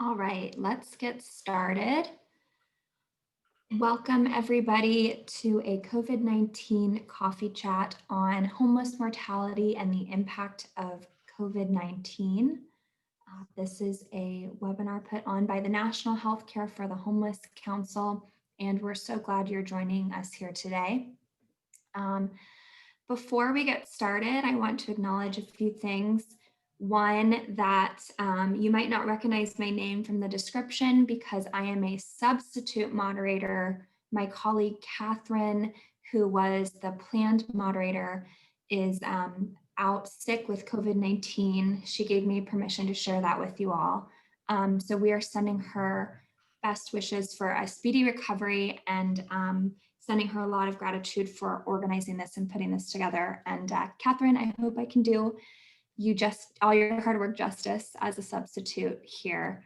All right, let's get started. Welcome everybody to a COVID-19 coffee chat on homeless mortality and the impact of COVID-19. This is a webinar put on by the National Healthcare for the Homeless Council, and we're so glad you're joining us here today. Before we get started, I want to acknowledge a few things. One, that you might not recognize my name from the description because I am a substitute moderator. My colleague Catherine, who was the planned moderator, is out sick with COVID-19. She gave me permission to share that with you all. So we are sending her best wishes for a speedy recovery and sending her a lot of gratitude for organizing this and putting this together. And Catherine, I hope I can do you just all your hard work justice as a substitute here.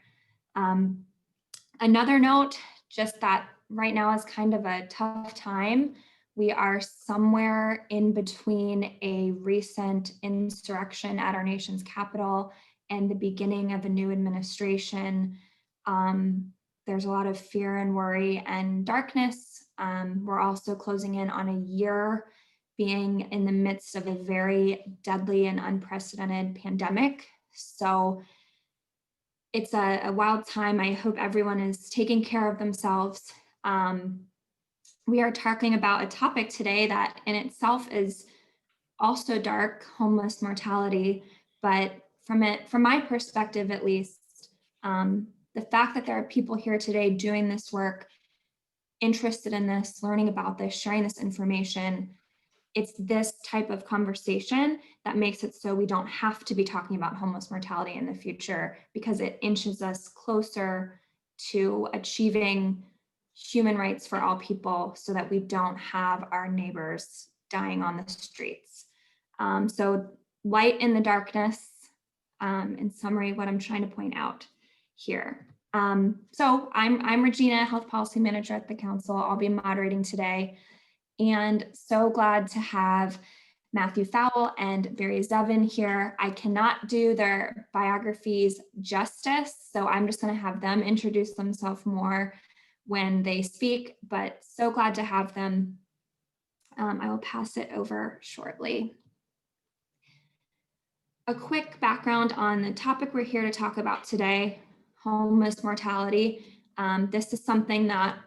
Another note, just that right now is kind of a tough time. We are somewhere in between a recent insurrection at our nation's capital and the beginning of a new administration. There's a lot of fear and worry and darkness. We're also closing in on a year being in the midst of a very deadly and unprecedented pandemic. So it's a wild time. I hope everyone is taking care of themselves. We are talking about a topic today that in itself is also dark, homeless mortality, but from my perspective at least, the fact that there are people here today doing this work, interested in this, learning about this, sharing this information, it's this type of conversation that makes it so we don't have to be talking about homeless mortality in the future, because it inches us closer to achieving human rights for all people so that we don't have our neighbors dying on the streets. So light in the darkness, in summary, what I'm trying to point out here. So I'm Regina, Health Policy Manager at the Council. I'll be moderating today. And so glad to have Matthew Fowle and Barry Zevin here. I cannot do their biographies justice, so I'm just going to have them introduce themselves more when they speak, but so glad to have them. I will pass it over shortly. A quick background on the topic we're here to talk about today, homeless mortality. This is something that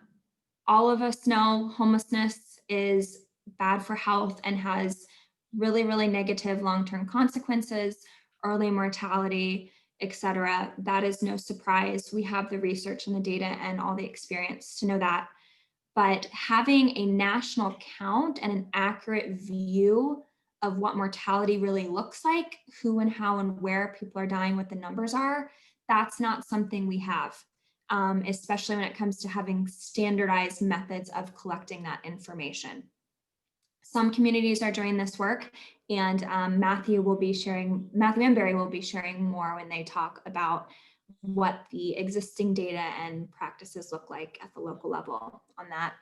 all of us know. Homelessness is bad for health and has really, really negative long-term consequences, early mortality, etc. That is no surprise. We have the research and the data and all the experience to know that. But having a national count and an accurate view of what mortality really looks like, who and how and where people are dying, what the numbers are, that's not something we have. Especially when it comes to having standardized methods of collecting that information. Some communities are doing this work, and Matthew and Barry will be sharing more when they talk about what the existing data and practices look like at the local level on that.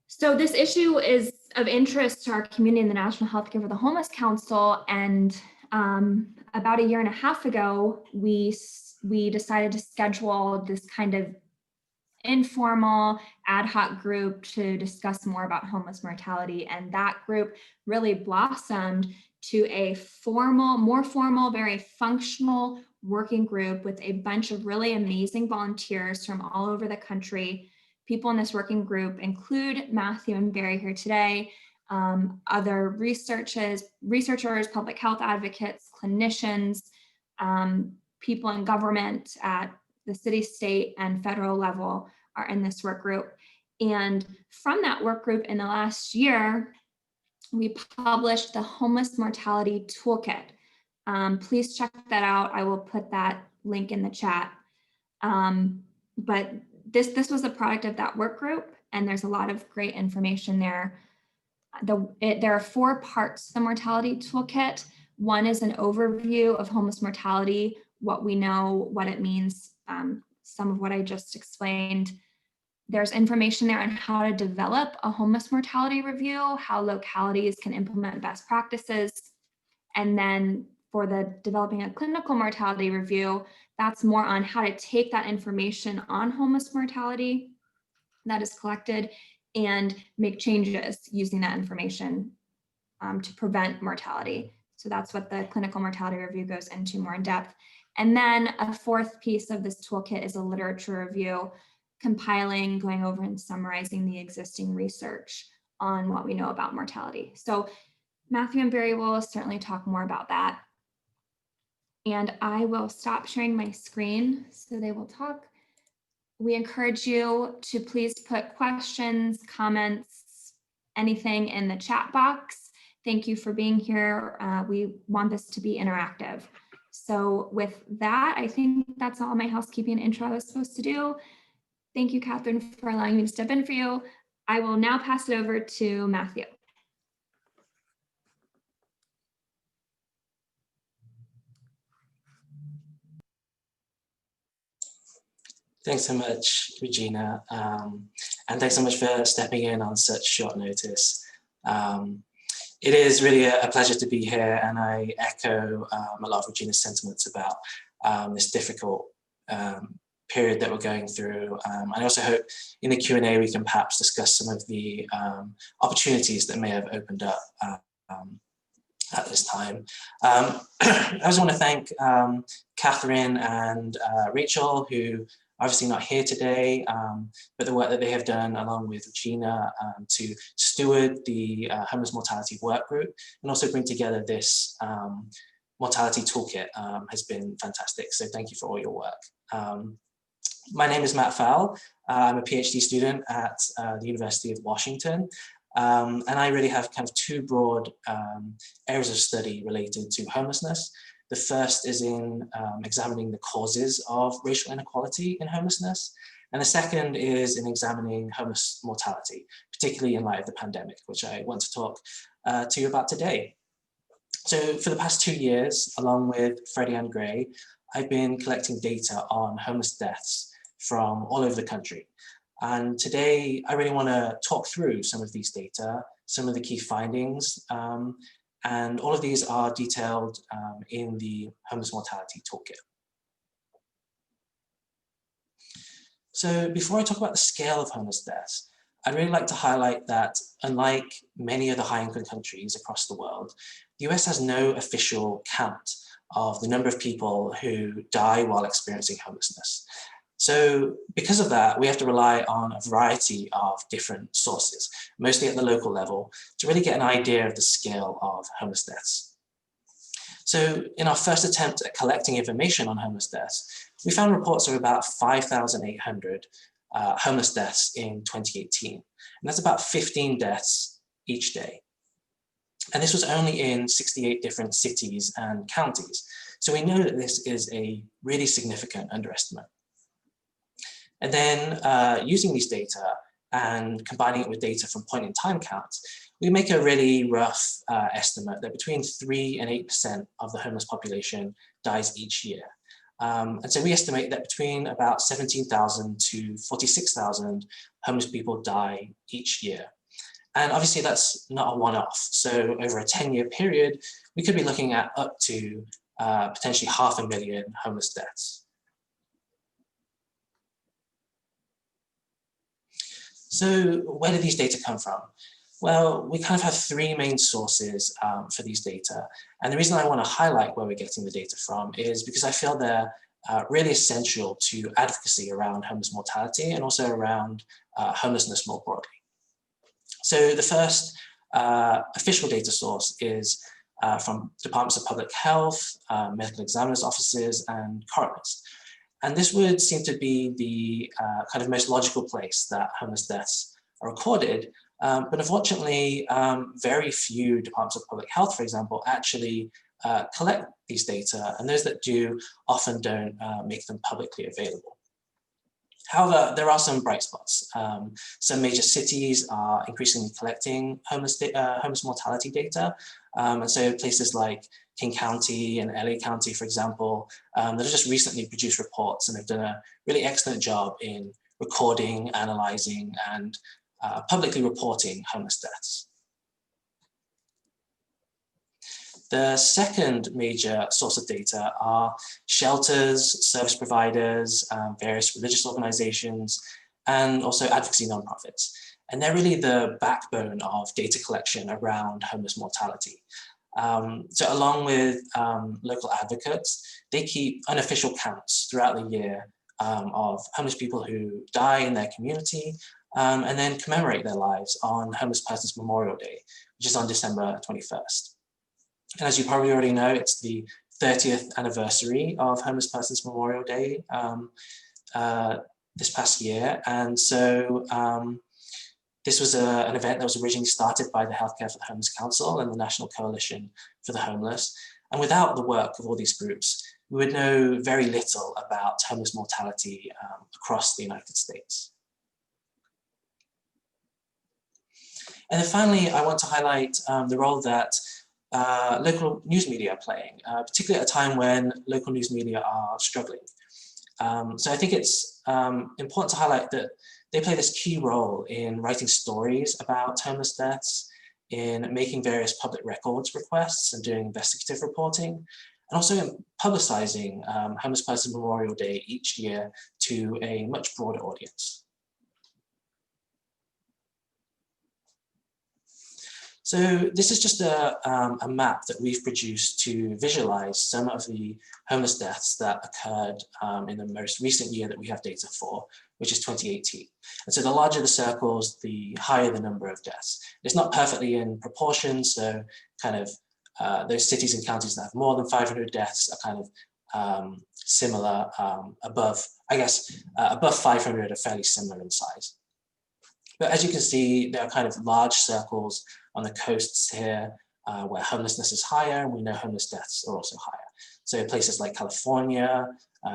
So this issue is of interest to our community in the National Healthcare for the Homeless Council, and about a year and a half ago, we decided to schedule this kind of informal ad hoc group to discuss more about homeless mortality. And that group really blossomed to a more formal, very functional working group with a bunch of really amazing volunteers from all over the country. People in this working group include Matthew and Barry here today, other researchers, public health advocates, clinicians, people in government at the city, state, and federal level are in this work group. And from that work group in the last year, we published the Homeless Mortality Toolkit. Please check that out. I will put that link in the chat. But this was a product of that work group, and there's a lot of great information there. There are 4 parts to the Mortality Toolkit. One is an overview of homeless mortality, what we know, what it means, some of what I just explained. There's information there on how to develop a homeless mortality review, how localities can implement best practices. And then for the developing a clinical mortality review, that's more on how to take that information on homeless mortality that is collected and make changes using that information to prevent mortality. So that's what the clinical mortality review goes into more in depth. And then a fourth piece of this toolkit is a literature review, compiling, going over and summarizing the existing research on what we know about mortality. So Matthew and Barry will certainly talk more about that. And I will stop sharing my screen so they will talk. We encourage you to please put questions, comments, anything in the chat box. Thank you for being here. We want this to be interactive. So with that, I think that's all my housekeeping intro I was supposed to do. Thank you, Catherine, for allowing me to step in for you. I will now pass it over to Matthew. Thanks so much, Regina, and thanks so much for stepping in on such short notice. It is really a pleasure to be here, and I echo a lot of Regina's sentiments about this difficult period that we're going through. I also hope in the Q&A we can perhaps discuss some of the opportunities that may have opened up at this time. I also want to thank Catherine and Rachel, who obviously not here today, but the work that they have done along with Regina to steward the Homeless Mortality Work Group and also bring together this mortality toolkit has been fantastic. So thank you for all your work. My name is Matt Fowle. I'm a PhD student at the University of Washington. And I really have kind of two broad areas of study related to homelessness. The first is in examining the causes of racial inequality in homelessness. And the second is in examining homeless mortality, particularly in light of the pandemic, which I want to talk to you about today. So for the past 2 years, along with Freddie and Gray, I've been collecting data on homeless deaths from all over the country. And today, I really want to talk through some of these data, some of the key findings, and all of these are detailed in the Homeless Mortality Toolkit. So before I talk about the scale of homeless deaths, I'd really like to highlight that unlike many other high-income countries across the world, the US has no official count of the number of people who die while experiencing homelessness. So because of that, we have to rely on a variety of different sources, mostly at the local level, to really get an idea of the scale of homeless deaths. So in our first attempt at collecting information on homeless deaths, we found reports of about 5,800 homeless deaths in 2018. And that's about 15 deaths each day. And this was only in 68 different cities and counties. So we know that this is a really significant underestimate. And then using these data and combining it with data from point-in-time counts, we make a really rough estimate that between 3 and 8% of the homeless population dies each year. And so we estimate that between about 17,000 to 46,000 homeless people die each year. And obviously that's not a one-off. So over a 10-year period, we could be looking at up to potentially 500,000 homeless deaths. So where do these data come from? Well, we kind of have three main sources for these data. And the reason I want to highlight where we're getting the data from is because I feel they're really essential to advocacy around homeless mortality and also around homelessness more broadly. So the first official data source is from departments of public health, medical examiners' offices, and coroners. And this would seem to be the kind of most logical place that homeless deaths are recorded. But unfortunately, very few departments of public health, for example, actually collect these data. And those that do often don't make them publicly available. However, there are some bright spots. Some major cities are increasingly collecting homeless mortality data. And so places like King County and LA County, for example, that have just recently produced reports and have done a really excellent job in recording, analyzing, and publicly reporting homeless deaths. The second major source of data are shelters, service providers, various religious organizations, and also advocacy nonprofits. And they're really the backbone of data collection around homeless mortality. So along with local advocates, they keep unofficial counts throughout the year of homeless people who die in their community, and then commemorate their lives on Homeless Persons Memorial Day, which is on December 21st. And as you probably already know, it's the 30th anniversary of Homeless Persons Memorial Day this past year. And so this was an event that was originally started by the Healthcare for the Homeless Council and the National Coalition for the Homeless. And without the work of all these groups, we would know very little about homeless mortality across the United States. And then finally, I want to highlight the role that local news media are playing, particularly at a time when local news media are struggling. So I think it's important to highlight that they play this key role in writing stories about homeless deaths, in making various public records requests and doing investigative reporting, and also in publicizing Homeless Persons Memorial Day each year to a much broader audience. So this is just a map that we've produced to visualize some of the homeless deaths that occurred in the most recent year that we have data for, which is 2018. And so the larger the circles, the higher the number of deaths. It's not perfectly in proportion, so kind of those cities and counties that have more than 500 deaths are kind of similar above, I guess, above 500 are fairly similar in size. But as you can see, there are kind of large circles on the coasts here where homelessness is higher, and we know homeless deaths are also higher. So places like California,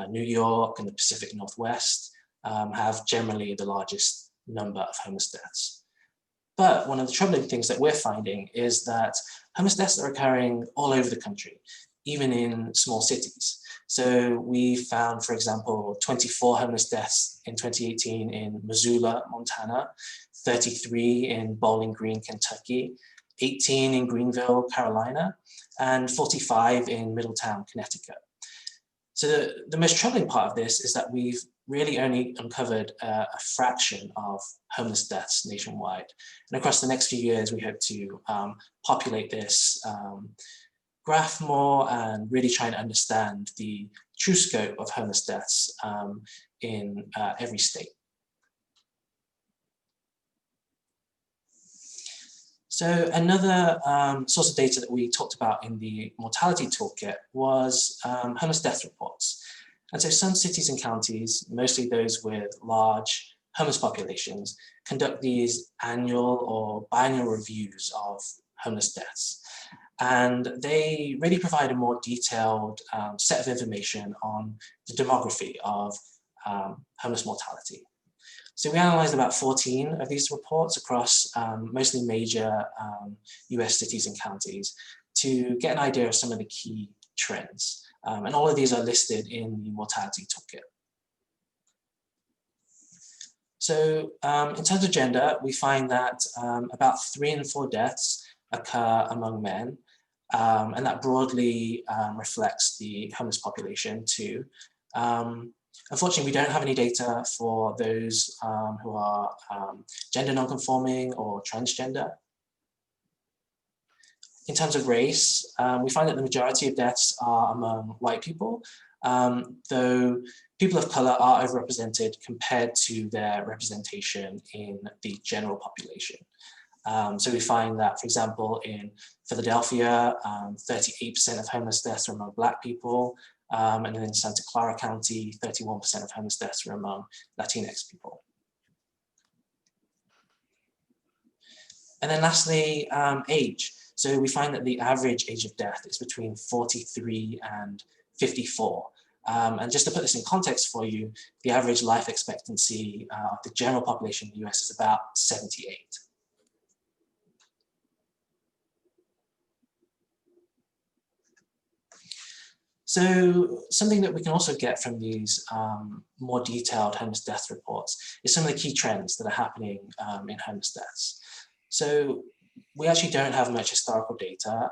New York, and the Pacific Northwest have generally the largest number of homeless deaths. But one of the troubling things that we're finding is that homeless deaths are occurring all over the country, even in small cities. So we found, for example, 24 homeless deaths in 2018 in Missoula, Montana, 33 in Bowling Green, Kentucky, 18 in Greenville, Carolina, and 45 in Middletown, Connecticut. So the most troubling part of this is that we've really only uncovered a fraction of homeless deaths nationwide. And across the next few years, we hope to populate this graph more and really try and understand the true scope of homeless deaths in every state. So another source of data that we talked about in the mortality toolkit was homeless death reports. And so some cities and counties, mostly those with large homeless populations, conduct these annual or biannual reviews of homeless deaths. And they really provide a more detailed set of information on the demography of homeless mortality. So we analyzed about 14 of these reports across mostly major US cities and counties to get an idea of some of the key trends. And all of these are listed in the mortality toolkit. So in terms of gender, we find that about 3 in 4 deaths occur among men. And that broadly reflects the homeless population too. Unfortunately, we don't have any data for those who are gender non-conforming or transgender. In terms of race, we find that the majority of deaths are among white people, though people of color are overrepresented compared to their representation in the general population. So we find that, for example, in Philadelphia, 38% of homeless deaths are among Black people, and then in Santa Clara County, 31% of homeless deaths are among Latinx people. And then lastly, age. So we find that the average age of death is between 43 and 54. And just to put this in context for you, the average life expectancy of the general population in the US is about 78. So something that we can also get from these more detailed homeless death reports is some of the key trends that are happening in homeless deaths. So we actually don't have much historical data,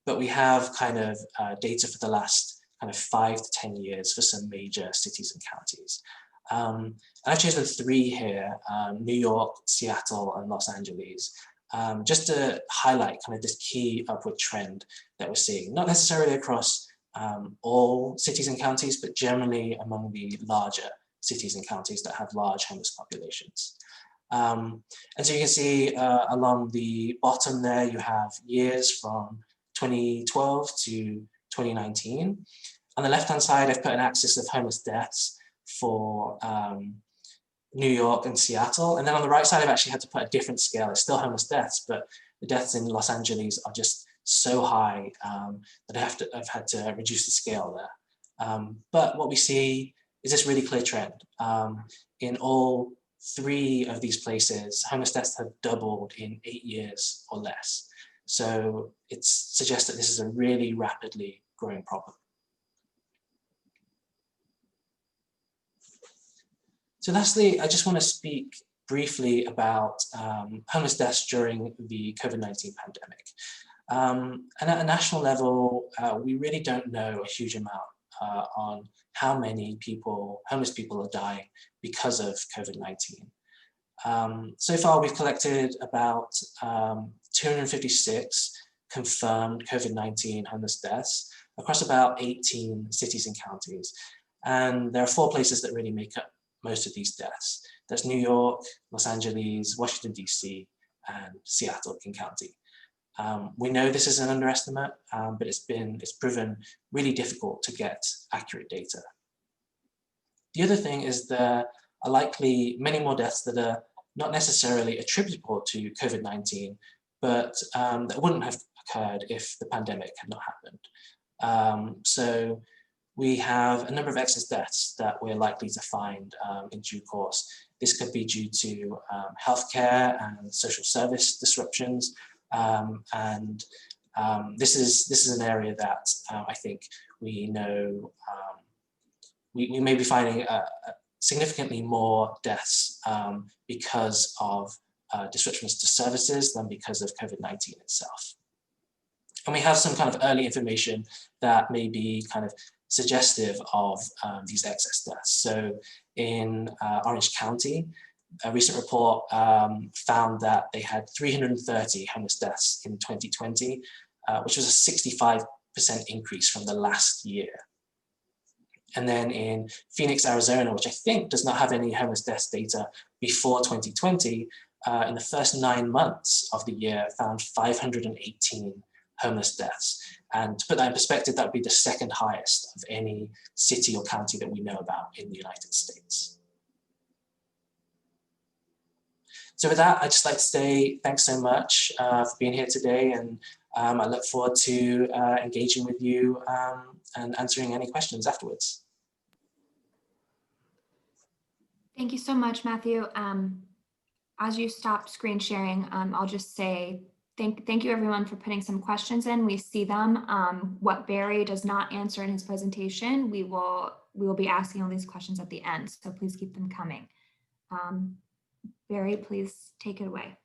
but we have kind of data for the last kind of 5 to 10 years for some major cities and counties. And I've chosen 3 here, New York, Seattle, and Los Angeles, just to highlight kind of this key upward trend that we're seeing, not necessarily across all cities and counties, but generally among the larger cities and counties that have large homeless populations. And so you can see along the bottom there, you have years from 2012 to 2019. On the left-hand side, I've put an axis of homeless deaths for New York and Seattle. And then on the right side, I've actually had to put a different scale. It's still homeless deaths, but the deaths in Los Angeles are just so high that I've had to reduce the scale there. But what we see is this really clear trend. In all 3 of these places, homeless deaths have doubled in 8 years or less. So it suggests that this is a really rapidly growing problem. So lastly, I just want to speak briefly about homeless deaths during the COVID-19 pandemic. And at a national level, we really don't know a huge amount on how many homeless people are dying because of COVID-19. So far, we've collected about 256 confirmed COVID-19 homeless deaths across about 18 cities and counties. And there are 4 places that really make up most of these deaths. That's New York, Los Angeles, Washington, DC, and Seattle, King County. We know this is an underestimate, but it's proven really difficult to get accurate data. The other thing is there are likely many more deaths that are not necessarily attributable to COVID-19, but that wouldn't have occurred if the pandemic had not happened. So we have a number of excess deaths that we're likely to find in due course. This could be due to healthcare and social service disruptions. This is an area that I think we know we may be finding significantly more deaths because of disruptions to services than because of COVID-19 itself. And we have some kind of early information that may be kind of suggestive of these excess deaths. So in Orange County, a recent report found that they had 330 homeless deaths in 2020, which was a 65% increase from the last year. And then in Phoenix, Arizona, which I think does not have any homeless deaths data before 2020, in the first 9 months of the year found 518 homeless deaths. And to put that in perspective, that would be the 2nd highest of any city or county that we know about in the United States. So with that, I'd just like to say thanks so much for being here today, and I look forward to engaging with you and answering any questions afterwards. Thank you so much, Matthew. As you stop screen sharing, I'll just say thank you everyone for putting some questions in. We see them. What Barry does not answer in his presentation, we will be asking all these questions at the end, so please keep them coming. Barry, please take it away.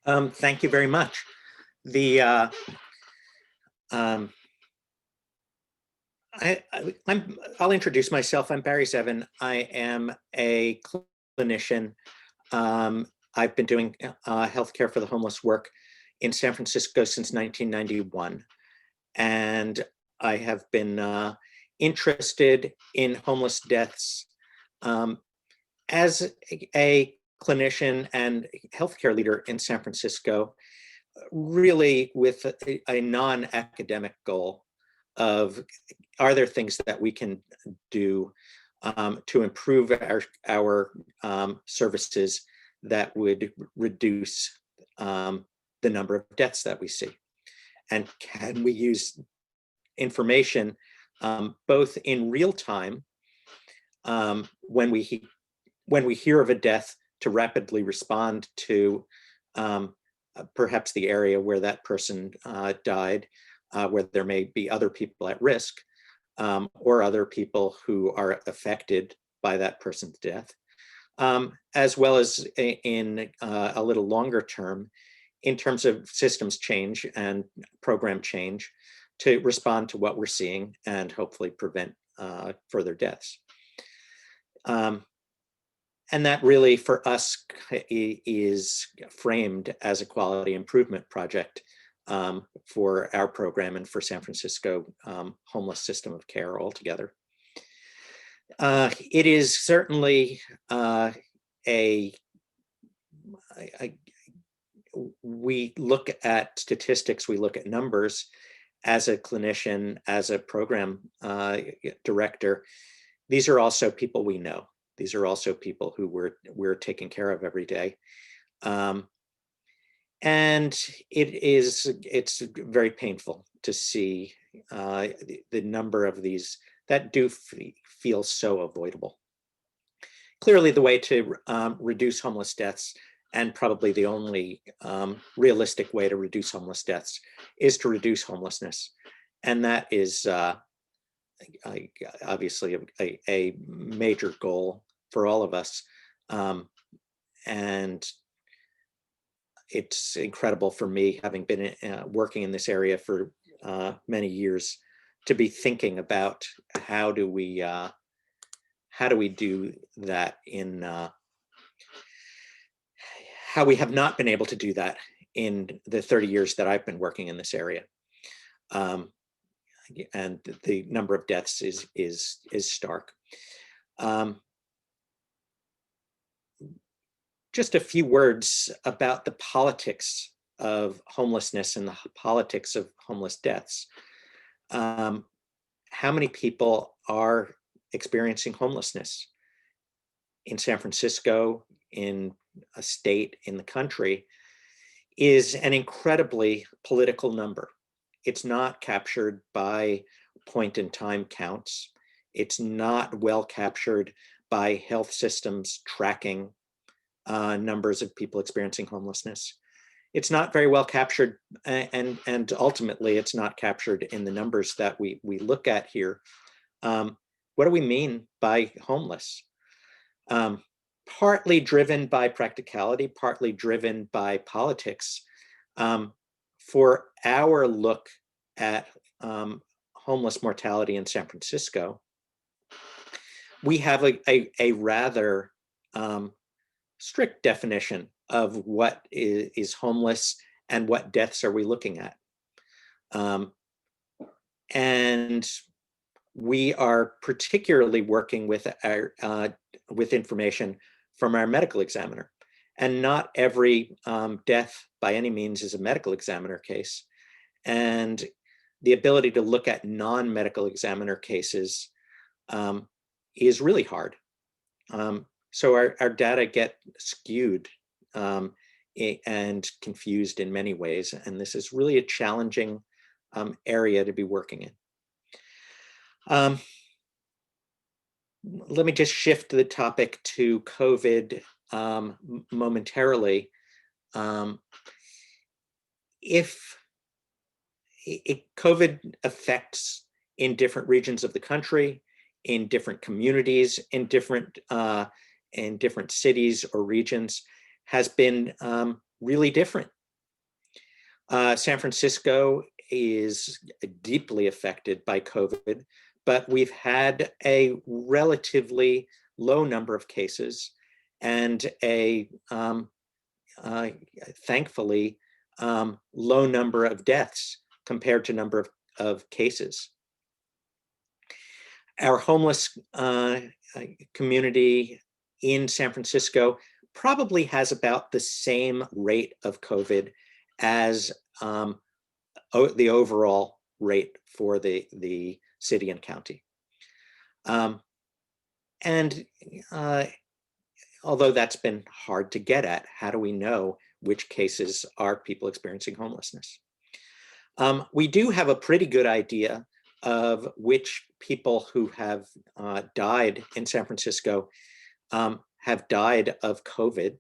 Thank you very much. I'll introduce myself. I'm Barry Zevin. I am a clinician. I've been doing healthcare for the homeless work in San Francisco since 1991. And I have been interested in homeless deaths as a clinician and healthcare leader in San Francisco, really with a non-academic goal of, are there things that we can do to improve our services that would reduce the number of deaths that we see? And can we use information both in real time when we hear of a death to rapidly respond to perhaps the area where that person died, where there may be other people at risk, or other people who are affected by that person's death, as well as in a little longer term in terms of systems change and program change to respond to what we're seeing and hopefully prevent further deaths. And that really for us is framed as a quality improvement project for our program and for San Francisco homeless system of care altogether. It is certainly we look at statistics, we look at numbers as a clinician, as a program director. These are also people we know. These are also people who we're taking care of every day. And it's very painful to see the number of these that do feel so avoidable. Clearly, the way to reduce homeless deaths, and probably the only realistic way to reduce homeless deaths, is to reduce homelessness. And that is obviously a major goal for all of us. And it's incredible for me, having been working in this area for many years, to be thinking about how do we do that in how we have not been able to do that in the 30 years that I've been working in this area. And the number of deaths is stark. Just a few words about the politics of homelessness and the politics of homeless deaths. How many people are experiencing homelessness in San Francisco, in a state, in the country, is an incredibly political number. It's not captured by point in time counts. It's not well captured by health systems tracking numbers of people experiencing homelessness. It's not very well captured, and ultimately it's not captured in the numbers that we look at here. What do we mean by homeless? Partly driven by practicality, partly driven by politics. For our look at homeless mortality in San Francisco, we have a rather strict definition of what is homeless and what deaths are we looking at. And we are particularly working with with information from our medical examiner. And not every death by any means is a medical examiner case. And the ability to look at non-medical examiner cases is really hard. So our data get skewed and confused in many ways. And this is really a challenging area to be working in. Let me just shift the topic to COVID momentarily. If COVID affects in different regions of the country, in different communities, in different cities or regions, has been really different. San Francisco is deeply affected by COVID, but we've had a relatively low number of cases and a thankfully low number of deaths compared to number of cases. Our homeless community in San Francisco probably has about the same rate of COVID as the overall rate for the city and county. And although that's been hard to get at, how do we know which cases are people experiencing homelessness? We do have a pretty good idea of which people who have died in San Francisco have died of COVID,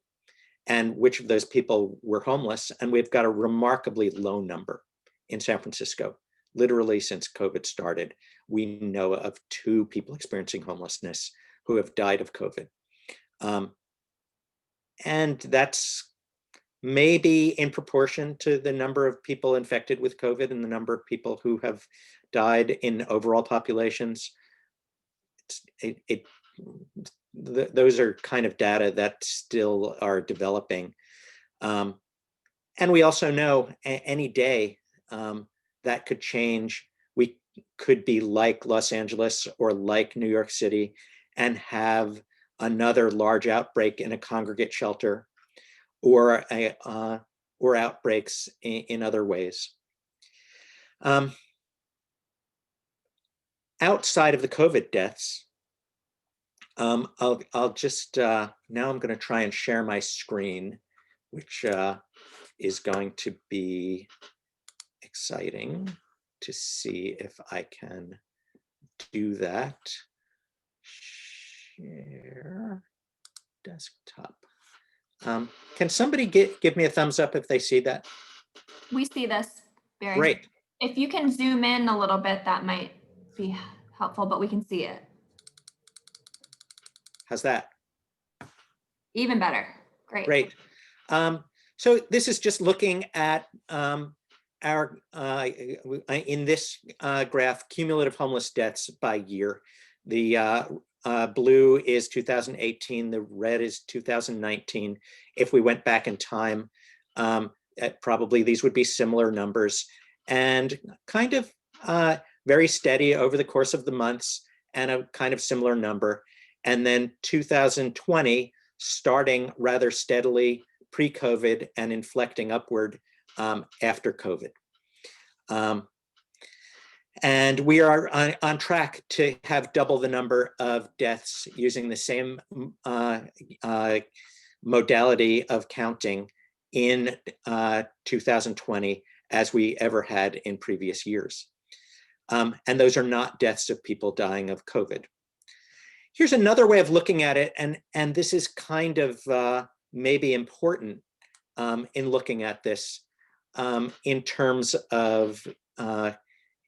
and which of those people were homeless. And we've got a remarkably low number in San Francisco. Literally since COVID started, we know of 2 people experiencing homelessness who have died of COVID. And that's maybe in proportion to the number of people infected with COVID and the number of people who have died in overall populations. Those are kind of data that still are developing. And we also know any day that could change. We could be like Los Angeles or like New York City and have another large outbreak in a congregate shelter, or outbreaks in other ways. Outside of the COVID deaths, I'll just, now I'm going to try and share my screen, which is going to be exciting to see if I can do that. Share desktop. Can somebody give me a thumbs up if they see that? We see this, Barry. Great. If you can zoom in a little bit, that might be helpful, but we can see it. How's that? Even better. Great. Great. So this is just looking at our, in this graph, cumulative homeless deaths by year. The blue is 2018, the red is 2019. If we went back in time, probably these would be similar numbers, and kind of very steady over the course of the months, and a kind of similar number. And then 2020, starting rather steadily pre-COVID and inflecting upward after COVID. And we are on track to have double the number of deaths using the same modality of counting in 2020 as we ever had in previous years. And those are not deaths of people dying of COVID. Here's another way of looking at it, and this is kind of maybe important in looking at this in terms of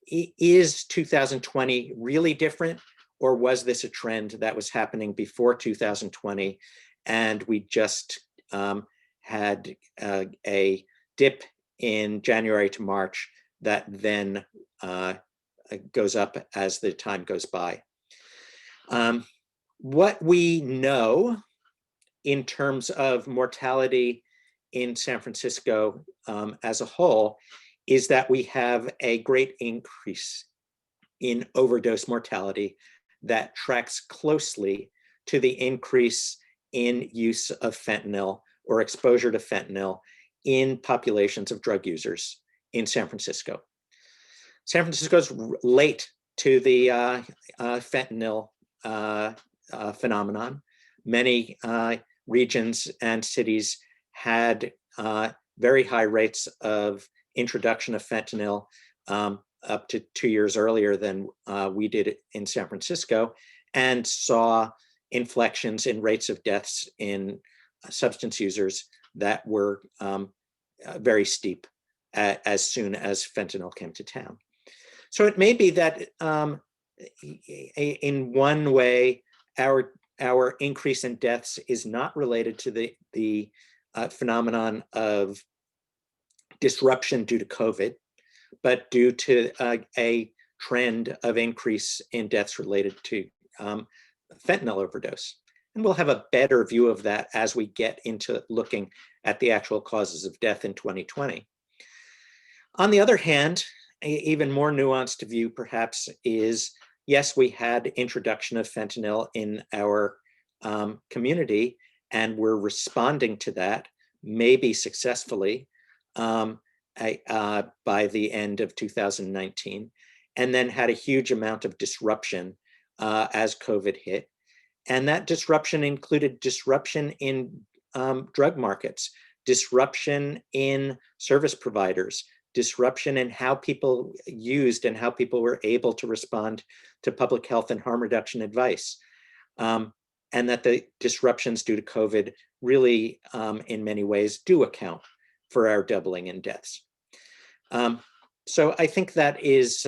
is 2020 really different, or was this a trend that was happening before 2020 and we just had a dip in January to March that then goes up as the time goes by. What we know in terms of mortality in San Francisco as a whole is that we have a great increase in overdose mortality that tracks closely to the increase in use of fentanyl or exposure to fentanyl in populations of drug users in San Francisco. San Francisco's late to the fentanyl phenomenon. Many regions and cities had very high rates of introduction of fentanyl up to 2 years earlier than we did in San Francisco, and saw inflections in rates of deaths in substance users that were very steep as soon as fentanyl came to town. So it may be that in one way, our increase in deaths is not related to the phenomenon of disruption due to COVID, but due to a trend of increase in deaths related to fentanyl overdose. And we'll have a better view of that as we get into looking at the actual causes of death in 2020. On the other hand, an even more nuanced view perhaps is, yes, we had introduction of fentanyl in our community, and we're responding to that, maybe successfully, by the end of 2019, and then had a huge amount of disruption as COVID hit. And that disruption included disruption in drug markets, disruption in service providers, disruption in how people used and how people were able to respond to public health and harm reduction advice. And that the disruptions due to COVID really, in many ways, do account for our doubling in deaths. So I think that is,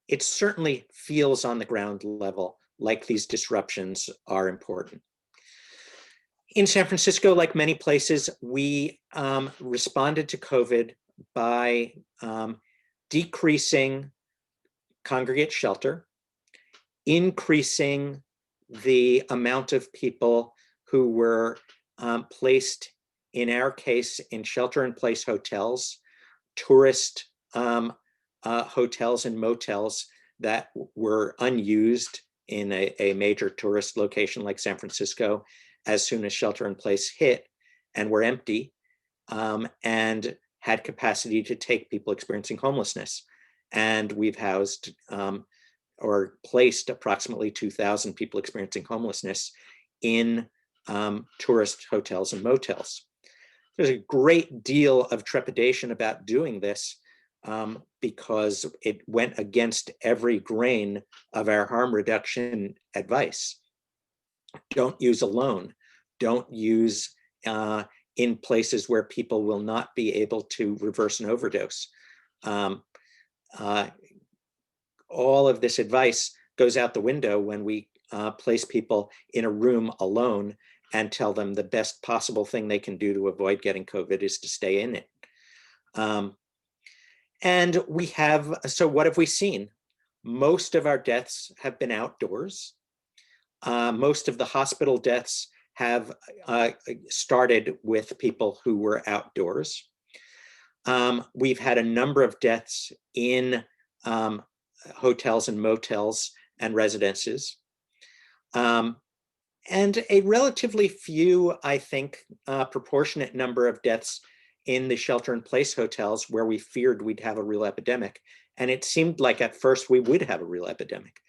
it certainly feels on the ground level like these disruptions are important. In San Francisco, like many places, we responded to COVID by decreasing congregate shelter, increasing the amount of people who were placed, in our case, in shelter-in-place hotels, tourist hotels and motels that were unused in a major tourist location like San Francisco as soon as shelter-in-place hit, and were empty, and had capacity to take people experiencing homelessness. And we've housed or placed approximately 2,000 people experiencing homelessness in tourist hotels and motels. There's a great deal of trepidation about doing this because it went against every grain of our harm reduction advice. Don't use alone. Don't use in places where people will not be able to reverse an overdose. All of this advice goes out the window when we place people in a room alone and tell them the best possible thing they can do to avoid getting COVID is to stay in it. And we have, so what have we seen? Most of our deaths have been outdoors. Most of the hospital deaths have started with people who were outdoors. We've had a number of deaths in hotels and motels and residences. And a relatively few, I think, proportionate number of deaths in the shelter-in-place hotels where we feared we'd have a real epidemic. And it seemed like at first we would have a real epidemic.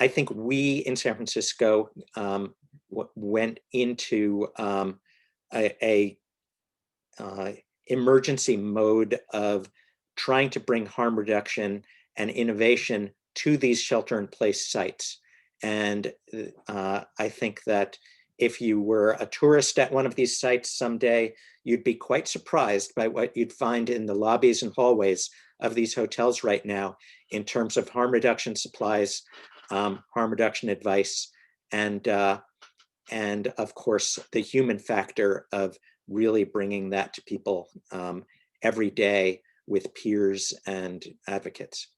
I think we in San Francisco went into a emergency mode of trying to bring harm reduction and innovation to these shelter-in-place sites. And I think that if you were a tourist at one of these sites someday, you'd be quite surprised by what you'd find in the lobbies and hallways of these hotels right now in terms of harm reduction supplies, harm reduction advice, and of course, the human factor of really bringing that to people every day with peers and advocates.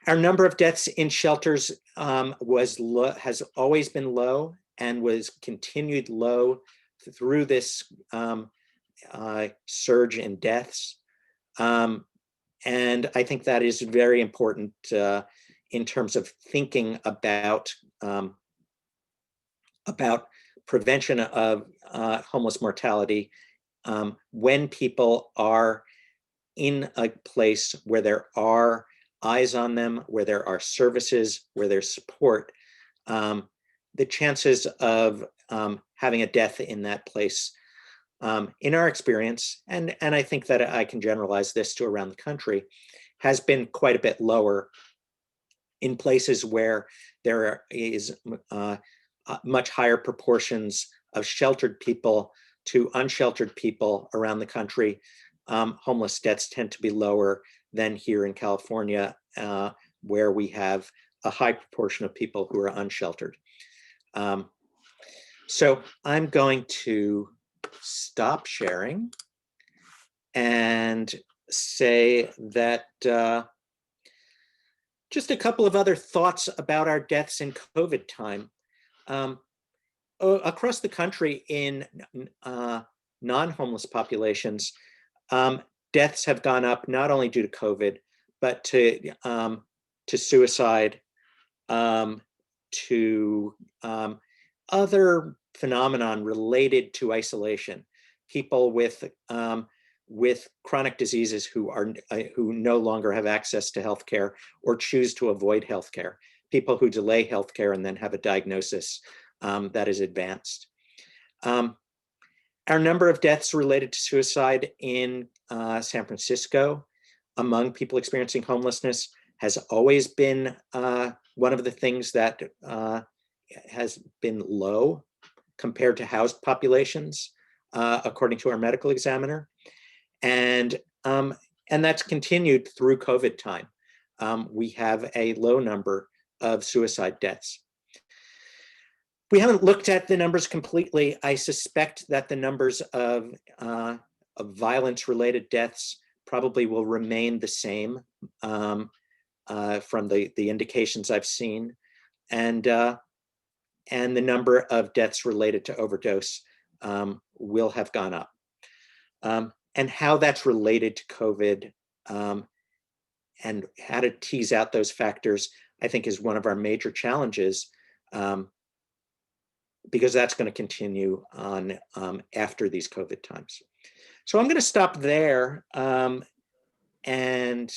Our number of deaths in shelters has always been low and was continued low through this surge in deaths. And I think that is very important in terms of thinking about prevention of homeless mortality when people are in a place where there are eyes on them, where there are services, where there's support. The chances of having a death in that place, in our experience, and I think that I can generalize this to around the country, has been quite a bit lower in places where there is much higher proportions of sheltered people to unsheltered people around the country. Homeless deaths tend to be lower than here in California, where we have a high proportion of people who are unsheltered. So I'm going to stop sharing and say that just a couple of other thoughts about our deaths in COVID time. Across the country in non-homeless populations, deaths have gone up not only due to COVID, but to suicide, to other phenomenon related to isolation. People with chronic diseases who no longer have access to healthcare or choose to avoid healthcare. People who delay healthcare and then have a diagnosis that is advanced. Our number of deaths related to suicide in San Francisco among people experiencing homelessness has always been one of the things that has been low compared to housed populations, according to our medical examiner. And that's continued through COVID time. We have a low number of suicide deaths. We haven't looked at the numbers completely. I suspect that the numbers of violence-related deaths probably will remain the same from the indications I've seen, and the number of deaths related to overdose will have gone up. And how that's related to COVID and how to tease out those factors, I think, is one of our major challenges, because that's going to continue on after these COVID times. So I'm going to stop there and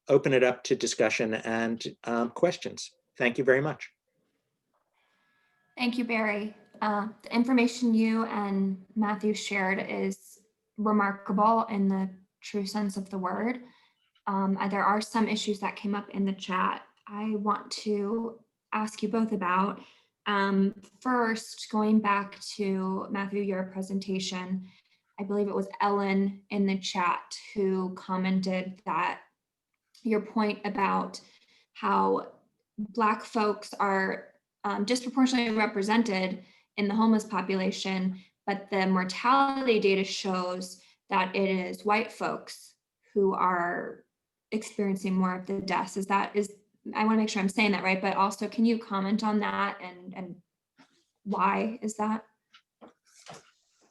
open it up to discussion and questions. Thank you very much. Thank you, Barry. The information you and Matthew shared is remarkable in the true sense of the word. There are some issues that came up in the chat I want to ask you both about. First, going back to Matthew, your presentation, I believe it was Ellen in the chat who commented that your point about how Black folks are disproportionately represented in the homeless population, but the mortality data shows that it is white folks who are experiencing more of the deaths. I want to make sure I'm saying that right, but also can you comment on that and why is that?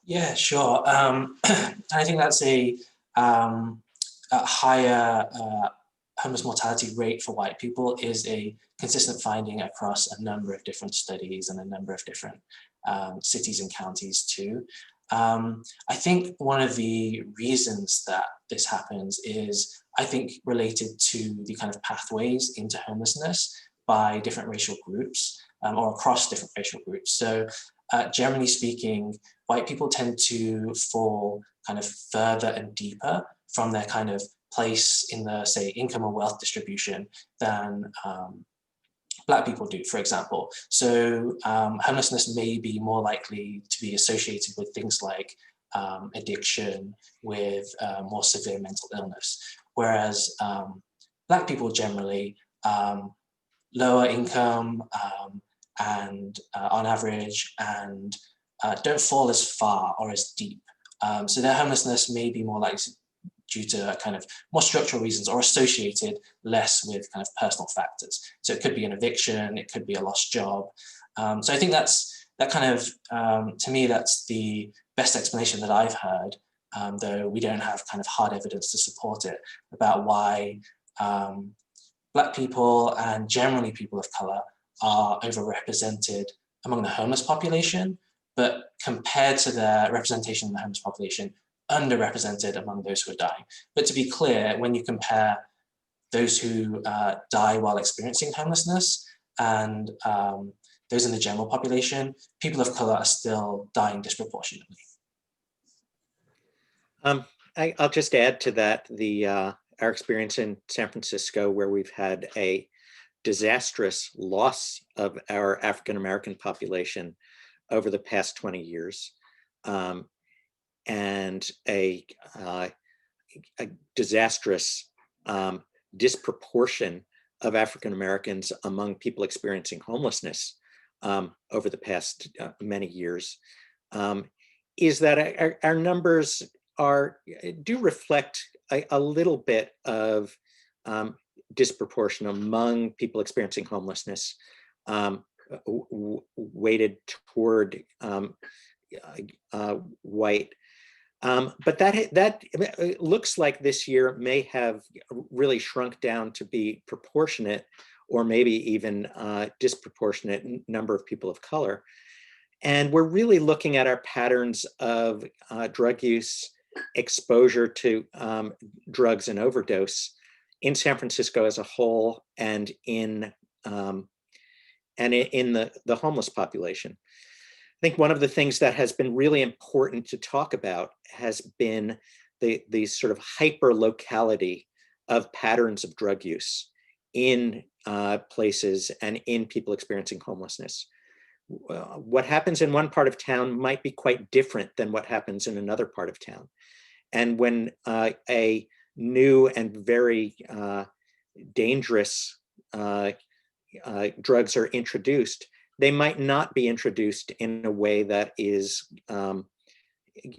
Yeah, sure. I think that's a higher homeless mortality rate for white people is a consistent finding across a number of different studies and a number of different cities and counties too. I think one of the reasons that this happens is, I think, related to the kind of pathways into homelessness by different racial groups or across different racial groups. So generally speaking, white people tend to fall kind of further and deeper from their kind of place in the, say, income or wealth distribution than Black people do, for example. So homelessness may be more likely to be associated with things like addiction, with more severe mental illness. Whereas Black people generally, lower income and on average, and don't fall as far or as deep. So their homelessness may be more likely due to kind of more structural reasons or associated less with kind of personal factors. So it could be an eviction, it could be a lost job. So I think that kind of, to me, that's the best explanation that I've heard, though we don't have kind of hard evidence to support it, about why Black people and generally people of color are overrepresented among the homeless population, but compared to their representation in the homeless population, underrepresented among those who are dying. But to be clear, when you compare those who die while experiencing homelessness and those in the general population, people of color are still dying disproportionately. I'll just add to that our experience in San Francisco, where we've had a disastrous loss of our African-American population over the past 20 years. And a disastrous disproportion of African Americans among people experiencing homelessness over the past many years, is that our numbers do reflect a little bit of disproportion among people experiencing homelessness, weighted toward white. But that looks like this year may have really shrunk down to be proportionate, or maybe even disproportionate number of people of color. And we're really looking at our patterns of drug use, exposure to drugs and overdose in San Francisco as a whole, and in the homeless population. I think one of the things that has been really important to talk about has been the sort of hyper locality of patterns of drug use in places and in people experiencing homelessness. What happens in one part of town might be quite different than what happens in another part of town. And when a new and very dangerous drugs are introduced, they might not be introduced in a way that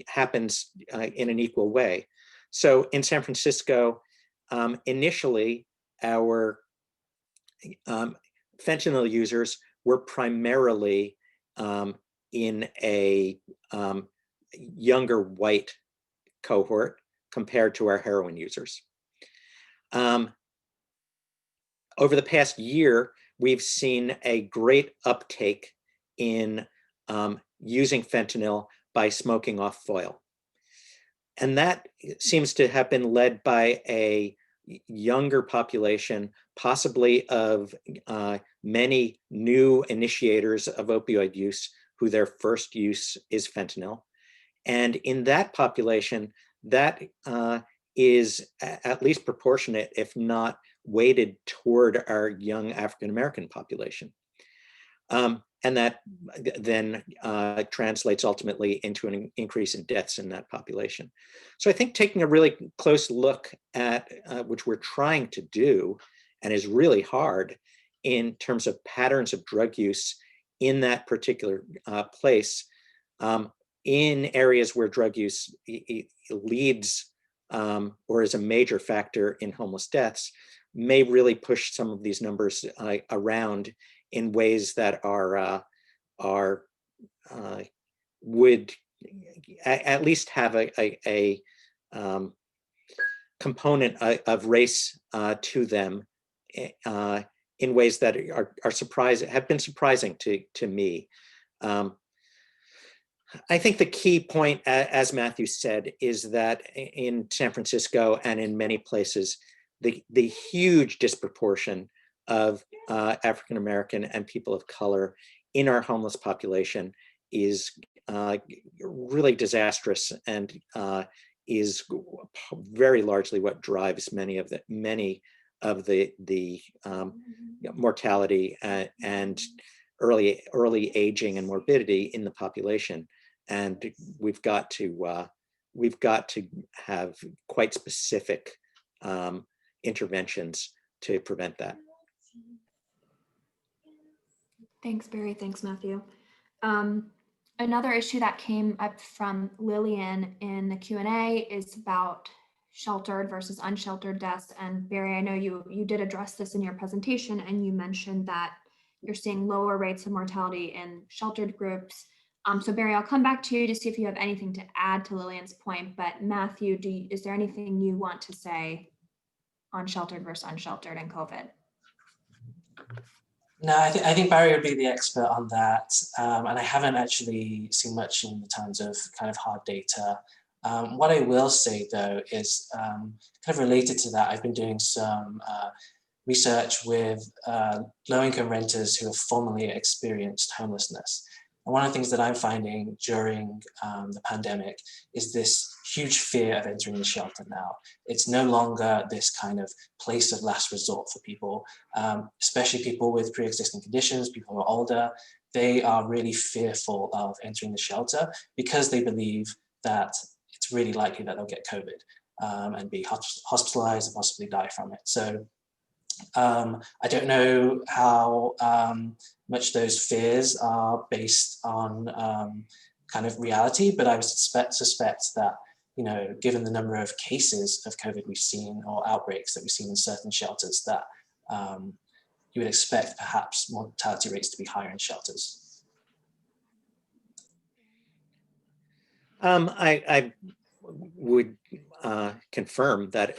happens in an equal way. So in San Francisco, initially, our fentanyl users were primarily in a younger white cohort compared to our heroin users. Over the past year, we've seen a great uptake in using fentanyl by smoking off foil. And that seems to have been led by a younger population, possibly of many new initiators of opioid use who their first use is fentanyl. And in that population, that is at least proportionate, if not weighted toward our young African-American population. And that then translates ultimately into an increase in deaths in that population. So I think taking a really close look at, which we're trying to do, and is really hard in terms of patterns of drug use in that particular place, in areas where drug use leads or is a major factor in homeless deaths, may really push some of these numbers around in ways that would at least have a component of race to them in ways that are surprising, have been surprising to me. I think the key point, as Matthew said, is that in San Francisco and in many places, the huge disproportion of African-American and people of color in our homeless population is really disastrous and is very largely what drives many of the mortality and early aging and morbidity in the population. And we've got to have quite specific interventions to prevent that. Thanks, Barry. Thanks, Matthew. Another issue that came up from Lillian in the Q&A is about sheltered versus unsheltered deaths. And Barry, I know you did address this in your presentation, and you mentioned that you're seeing lower rates of mortality in sheltered groups. So Barry, I'll come back to you to see if you have anything to add to Lillian's point, but Matthew, is there anything you want to say on sheltered versus unsheltered and COVID? No, I think Barry would be the expert on that. And I haven't actually seen much in terms of kind of hard data. What I will say though is kind of related to that, I've been doing some research with low-income renters who have formerly experienced homelessness. And one of the things that I'm finding during the pandemic is this huge fear of entering the shelter now. It's no longer this kind of place of last resort for people, especially people with pre-existing conditions, people who are older. They are really fearful of entering the shelter because they believe that it's really likely that they'll get COVID and be hospitalized and possibly die from it. So I don't know how much those fears are based on kind of reality, but I would suspect that, you know, given the number of cases of COVID we've seen or outbreaks that we've seen in certain shelters, that you would expect perhaps mortality rates to be higher in shelters. I would confirm that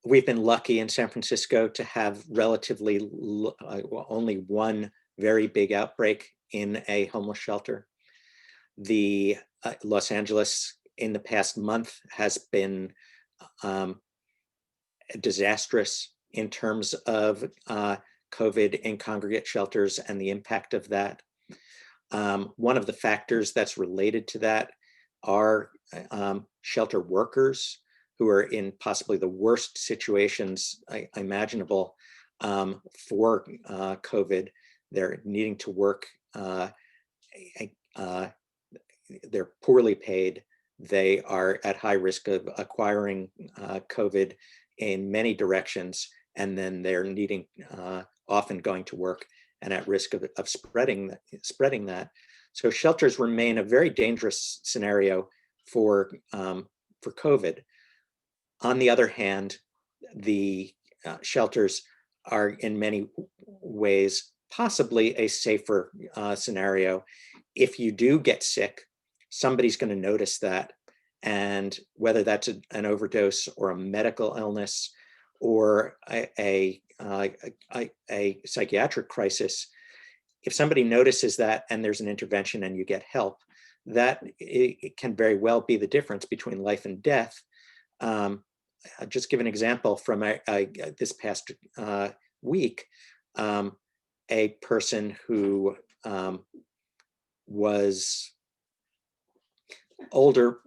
we've been lucky in San Francisco to have relatively only one very big outbreak in a homeless shelter. The Los Angeles in the past month has been disastrous in terms of COVID in congregate shelters and the impact of that. One of the factors that's related to that are shelter workers who are in possibly the worst situations imaginable for COVID. They're needing to work, they're poorly paid, they are at high risk of acquiring COVID in many directions, and then they're needing, often going to work and at risk of spreading that. So shelters remain a very dangerous scenario for COVID. On the other hand, the shelters are in many ways possibly a safer scenario. If you do get sick, somebody's going to notice that. And whether that's an overdose or a medical illness or a psychiatric crisis, if somebody notices that and there's an intervention and you get help, that it can very well be the difference between life and death. I'll just give an example from this past week. A person who was older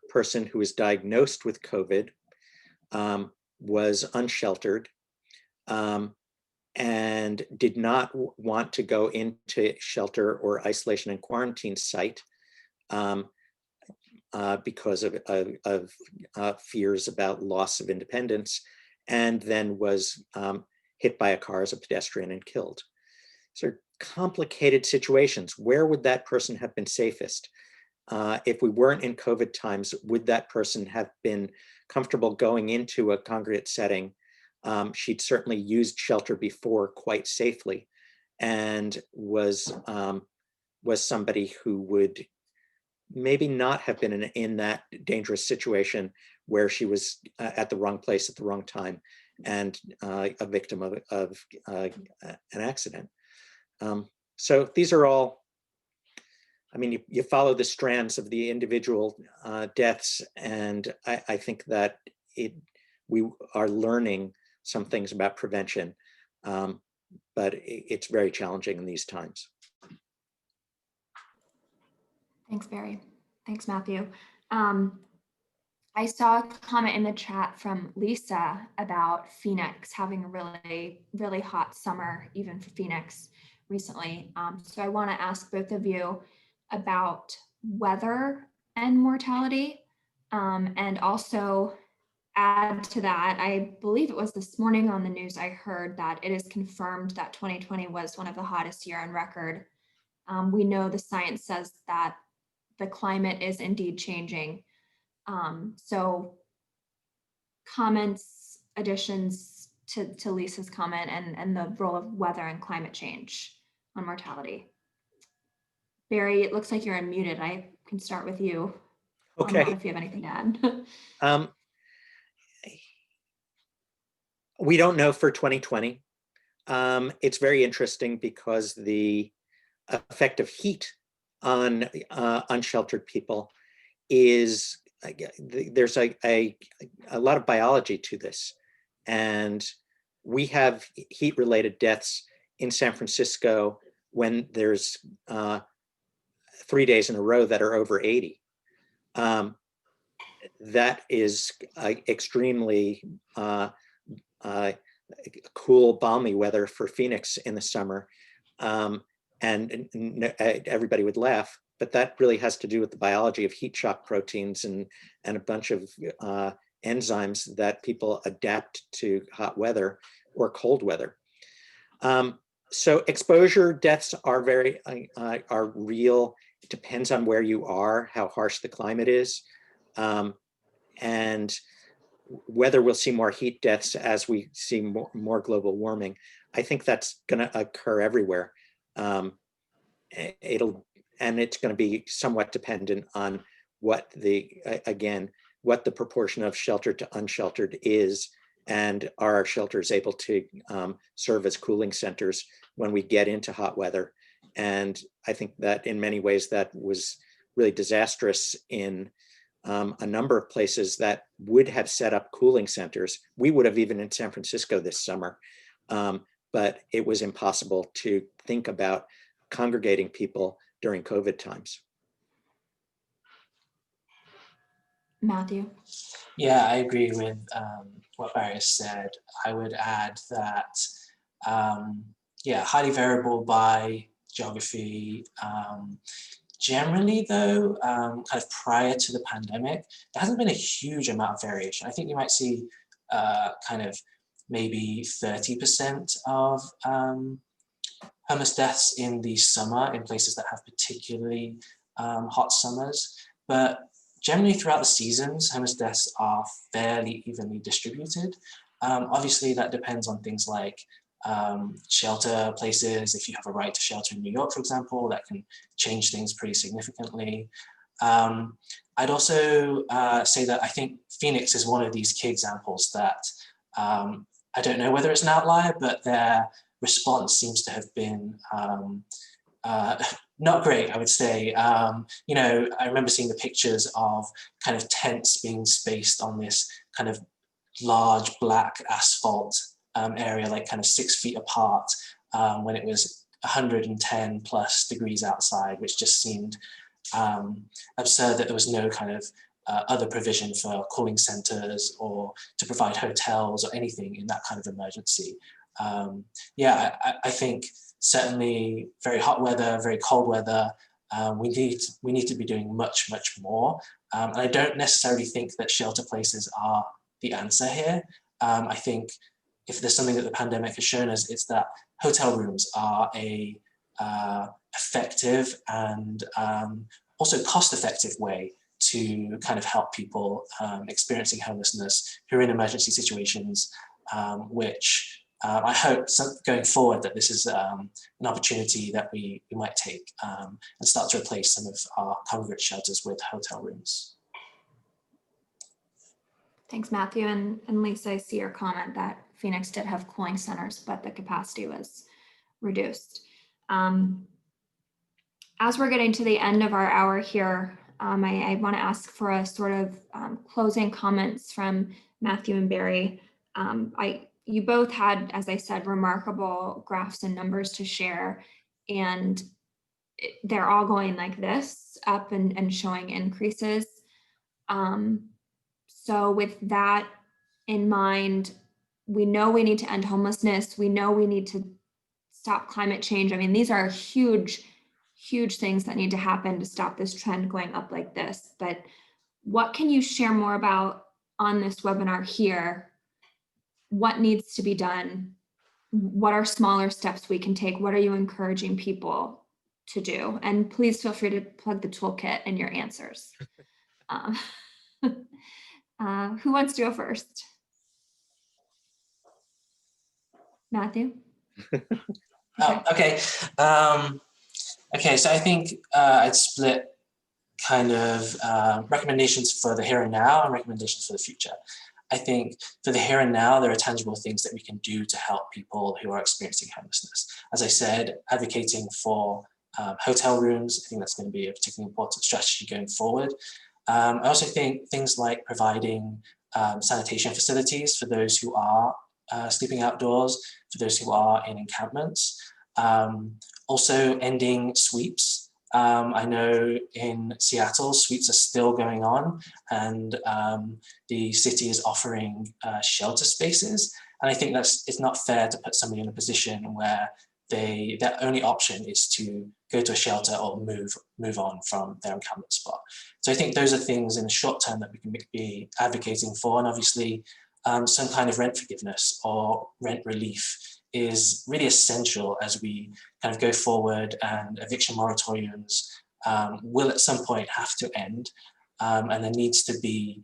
person who was diagnosed with COVID, was unsheltered, and did not want to go into shelter or isolation and quarantine site because of fears about loss of independence, and then was hit by a car as a pedestrian and killed. So complicated situations. Where would that person have been safest? If we weren't in COVID times, would that person have been comfortable going into a congregate setting? She'd certainly used shelter before quite safely, and was somebody who would maybe not have been in that dangerous situation where she was at the wrong place at the wrong time and a victim of an accident. So these are all, I mean, you follow the strands of the individual deaths, and I think that we are learning some things about prevention, but it's very challenging in these times. Thanks, Barry. Thanks, Matthew. I saw a comment in the chat from Lisa about Phoenix having a really, really hot summer, even for Phoenix recently. So I want to ask both of you about weather and mortality, and also add to that, I believe it was this morning on the news, I heard that it is confirmed that 2020 was one of the hottest year on record. We know the science says that the climate is indeed changing. So comments, additions to Lisa's comment and the role of weather and climate change on mortality. Barry, it looks like you're unmuted. I can start with you. Okay. If you have anything to add. We don't know for 2020. It's very interesting because the effect of heat on unsheltered people is, there's a lot of biology to this. And we have heat-related deaths in San Francisco when there's 3 days in a row that are over 80. That is extremely cool, balmy weather for Phoenix in the summer. And everybody would laugh, but that really has to do with the biology of heat shock proteins and a bunch of enzymes that people adapt to hot weather or cold weather. So exposure deaths are are real. It depends on where you are, how harsh the climate is, and whether we'll see more heat deaths as we see more global warming. I think that's going to occur everywhere. It's going to be somewhat dependent on what what the proportion of sheltered to unsheltered is, and are our shelters able to serve as cooling centers when we get into hot weather. And I think that in many ways that was really disastrous in a number of places that would have set up cooling centers. We would have even in San Francisco this summer, but it was impossible to think about congregating people during COVID times. Matthew? Yeah, I agree with what Barry said. I would add that, highly variable by geography. Generally though, kind of prior to the pandemic, there hasn't been a huge amount of variation. I think you might see kind of maybe 30% of homeless deaths in the summer in places that have particularly hot summers. But generally throughout the seasons, homeless deaths are fairly evenly distributed. Obviously that depends on things like shelter places. If you have a right to shelter in New York, for example, that can change things pretty significantly. I'd also say that I think Phoenix is one of these key examples that I don't know whether it's an outlier, but their response seems to have been not great, I would say. You know, I remember seeing the pictures of kind of tents being spaced on this kind of large black asphalt area, like kind of 6 feet apart, when it was 110 plus degrees outside, which just seemed absurd that there was no kind of other provision for cooling centers or to provide hotels or anything in that kind of emergency. Yeah, I think certainly very hot weather, very cold weather, we need to be doing much more. And I don't necessarily think that shelter places are the answer here. I think if there's something that the pandemic has shown us, it's that hotel rooms are a effective and also cost-effective way to kind of help people experiencing homelessness who are in emergency situations, which I hope going forward that this is an opportunity that we might take and start to replace some of our congregate shelters with hotel rooms. Thanks, Matthew. And Lisa, I see your comment that Phoenix did have cooling centers, but the capacity was reduced. As we're getting to the end of our hour here, I want to ask for a sort of closing comments from Matthew and Barry. You both had, as I said, remarkable graphs and numbers to share, and they're all going like this, up and showing increases. So with that in mind, we know we need to end homelessness. We know we need to stop climate change. I mean, these are huge things that need to happen to stop this trend going up like this. But what can you share more about on this webinar here? What needs to be done? What are smaller steps we can take? What are you encouraging people to do? And please feel free to plug the toolkit in your answers. Who wants to go first? Matthew? Okay. Okay, so I think I'd split kind of recommendations for the here and now and recommendations for the future. I think for the here and now, there are tangible things that we can do to help people who are experiencing homelessness. As I said, advocating for hotel rooms, I think that's going to be a particularly important strategy going forward. I also think things like providing sanitation facilities for those who are sleeping outdoors, for those who are in encampments. Also ending sweeps. I know in Seattle, sweeps are still going on, and the city is offering shelter spaces. And I think it's not fair to put somebody in a position where their only option is to go to a shelter or move on from their encampment spot. So I think those are things in the short term that we can be advocating for, and obviously some kind of rent forgiveness or rent relief is really essential as we kind of go forward, and eviction moratoriums will at some point have to end, and there needs to be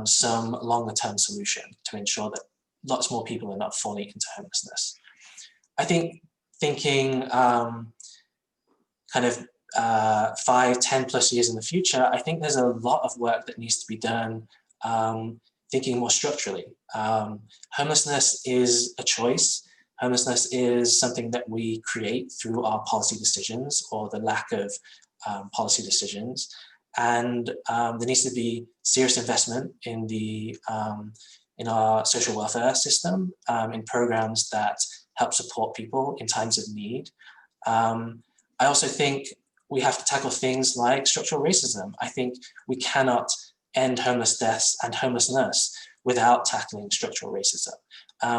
some longer term solution to ensure that lots more people are not falling into homelessness. I think thinking kind of 5, 10 plus years in the future, I think there's a lot of work that needs to be done thinking more structurally. Homelessness is a choice. Homelessness is something that we create through our policy decisions or the lack of policy decisions. And there needs to be serious investment in in our social welfare system, in programs that help support people in times of need. I also think we have to tackle things like structural racism. I think we cannot end homeless deaths and homelessness without tackling structural racism.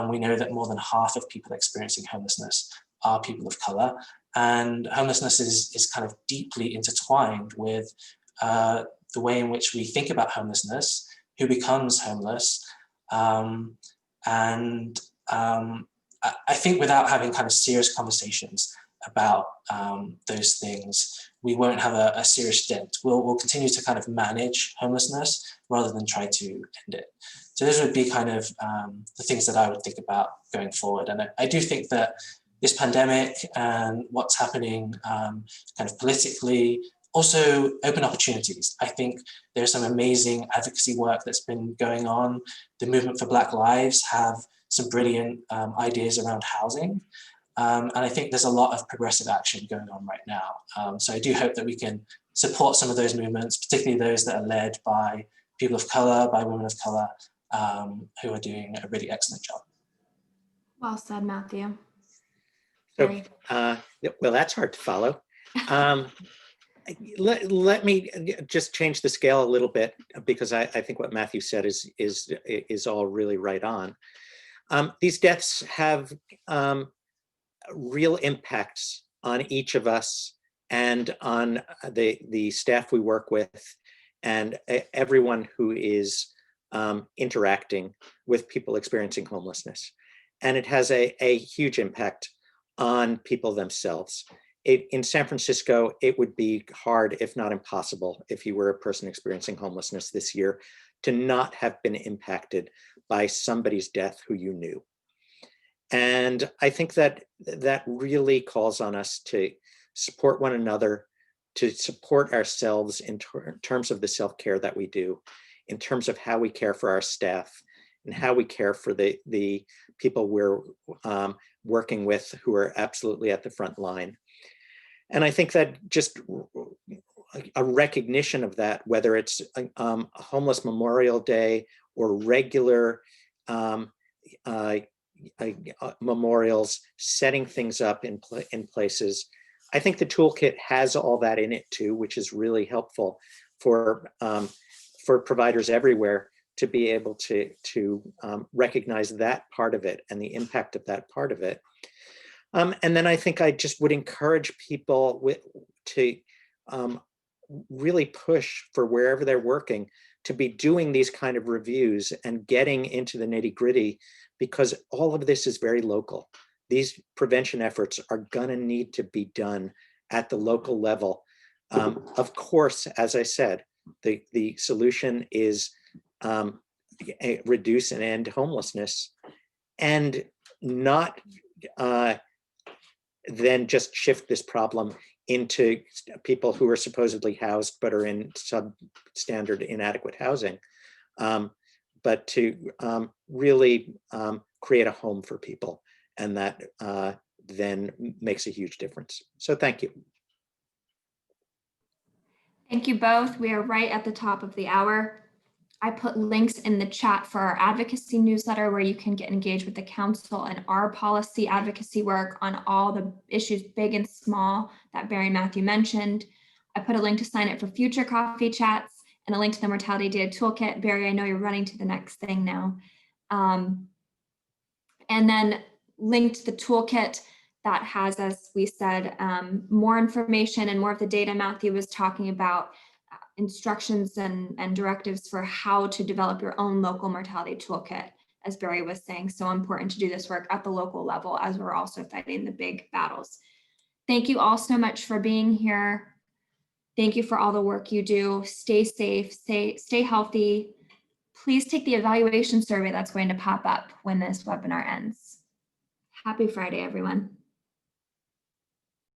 We know that more than half of people experiencing homelessness are people of color, and homelessness is kind of deeply intertwined with the way in which we think about homelessness, who becomes homeless, and I think without having kind of serious conversations about those things, we won't have a serious dent. We'll continue to kind of manage homelessness rather than try to end it. So those would be kind of the things that I would think about going forward. And I do think that this pandemic and what's happening kind of politically also open opportunities. I think there's some amazing advocacy work that's been going on. The Movement for Black Lives have some brilliant ideas around housing. And I think there's a lot of progressive action going on right now. So I do hope that we can support some of those movements, particularly those that are led by people of color, by women of color, who are doing a really excellent job. Well said, Matthew. So, well, that's hard to follow. Let me just change the scale a little bit, because I think what Matthew said is all really right on. These deaths have real impacts on each of us and on the staff we work with and everyone who is interacting with people experiencing homelessness. And it has a huge impact on people themselves. In San Francisco, it would be hard, if not impossible, if you were a person experiencing homelessness this year, to not have been impacted by somebody's death who you knew. And I think that really calls on us to support one another, to support ourselves in terms of the self-care that we do, in terms of how we care for our staff and how we care for the people we're working with who are absolutely at the front line. And I think that just a recognition of that, whether it's a Homeless Memorial Day or regular memorials, setting things up in places, I think the toolkit has all that in it too, which is really helpful for providers everywhere to be able to recognize that part of it and the impact of that part of it. And then I think I just would encourage people to really push for wherever they're working to be doing these kind of reviews and getting into the nitty-gritty, because all of this is very local. These prevention efforts are gonna need to be done at the local level. Of course, as I said, the solution is reduce and end homelessness, and not then just shift this problem into people who are supposedly housed but are in substandard inadequate housing, but to really create a home for people, and that then makes a huge difference. So thank you. Thank you both. We are right at the top of the hour. I put links in the chat for our advocacy newsletter where you can get engaged with the council and our policy advocacy work on all the issues, big and small, that Barry and Matthew mentioned. I put a link to sign up for future coffee chats and a link to the Mortality Data Toolkit. Barry, I know you're running to the next thing now. And then linked the toolkit that has, as we said, more information and more of the data Matthew was talking about, instructions and directives for how to develop your own local mortality toolkit, as Barry was saying. So important to do this work at the local level as we're also fighting the big battles. Thank you all so much for being here. Thank you for all the work you do. Stay safe, stay healthy. Please take the evaluation survey that's going to pop up when this webinar ends. Happy Friday, everyone.